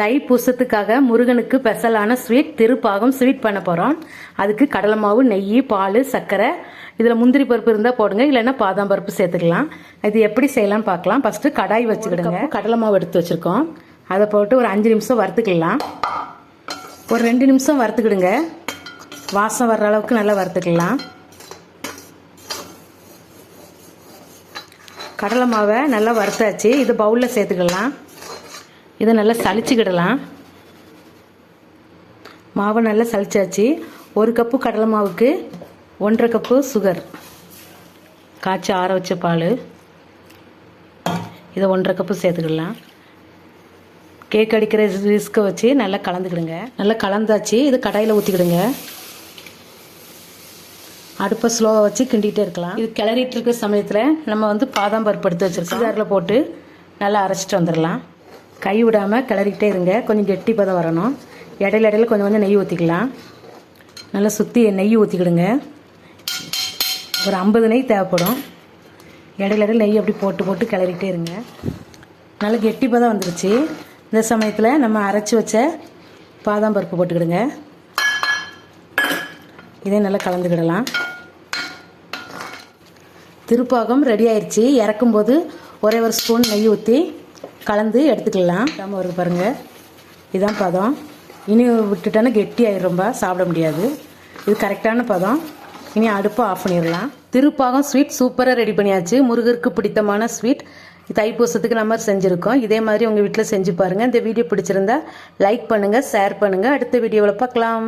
தைப்பூசத்துக்காக முருகனுக்கு ஸ்பெஷலான sweet Thirupagam sweet பண்ண போகிறோம். அதுக்கு கடலை மாவு, நெய், பால், சர்க்கரை, இதில் முந்திரி பருப்பு இருந்தால் போடுங்க, இல்லைன்னா பாதாம் பருப்பு சேர்த்துக்கலாம். இது எப்படி செய்யலாம்னு பார்க்கலாம். ஃபஸ்ட்டு கடாய் வச்சுக்கிடுங்க. கடலை மாவு எடுத்து வச்சுருக்கோம், அதை போட்டு ஒரு 5 நிமிஷம் வறுத்துக்கலாம். ஒரு 2 நிமிஷம் வறுத்துக்கிடுங்க. வாசம் வர்ற அளவுக்கு நல்லா வறுத்துக்கலாம். கடலை மாவை நல்லா வறுத்தாச்சு. இது பவுலில் சேர்த்துக்கலாம். இதை நல்லா சளிச்சுக்கிடலாம். மாவை நல்லா சளிச்சாச்சு. 1 கப்பு கடலை மாவுக்கு 1.5 கப்பு சுகர், காய்ச்சி ஆற வச்ச பால், இதை 1.5 கப்பு சேர்த்துக்கிடலாம். கேக் அடிக்கிற விஸ்கை வச்சு நல்லா கலந்துக்கிடுங்க. நல்லா கலந்தாச்சு. இது கடாயில் ஊற்றிக்கிடுங்க. அடுப்பை ஸ்லோவாக வச்சு கிண்டிகிட்டே இருக்கலாம். இது கிளறிட்டு இருக்கிற சமயத்தில் நம்ம பாதாம் பருப்பு எடுத்து வச்சுருக்கோம். சிகாரில் போட்டு நல்லா அரைச்சிட்டு வந்துடலாம். கை விடாமல் கிளறிக்கிட்டே இருங்க. கொஞ்சம் கெட்டி பதம் வரணும். இடையில இடையில கொஞ்சம் கொஞ்சம் நெய் ஊற்றிக்கலாம். நல்லா சுற்றி நெய் ஊற்றிக்கிடுங்க. ஒரு 50 நெய் தேவைப்படும். இடையில இடையில நெய் அப்படி போட்டு போட்டு கிளறிக்கிட்டே இருங்க. நல்லா கெட்டி பதம் வந்துருச்சு. இந்த சமயத்தில் நம்ம அரைச்சி வச்ச பாதாம் பருப்பு போட்டுக்கிடுங்க. இதே நல்லா கலந்துக்கிடலாம். திருப்பாகம் ரெடி ஆயிடுச்சு. இறக்கும்போது ஒரே ஒரு ஸ்பூன் நெய் ஊற்றி கலந்து எடுத்துக்கலாம். நம்ம வருது பாருங்கள், இதுதான் பதம். இனி விட்டுட்டோன்னா கெட்டி ஆயிடும், ரொம்ப சாப்பிட முடியாது. இது கரெக்டான பதம். இனி அடுப்பை ஆஃப் பண்ணிடலாம். திருப்பாகம் ஸ்வீட் சூப்பராக ரெடி பண்ணியாச்சு. முருகருக்கு பிடித்தமான ஸ்வீட் தைப்பூசத்துக்கு நம்ம செஞ்சுருக்கோம். இதே மாதிரி உங்கள் வீட்டில் செஞ்சு பாருங்கள். இந்த வீடியோ பிடிச்சிருந்தா லைக் பண்ணுங்கள், ஷேர் பண்ணுங்கள். அடுத்த வீடியோவில் பார்க்கலாம்.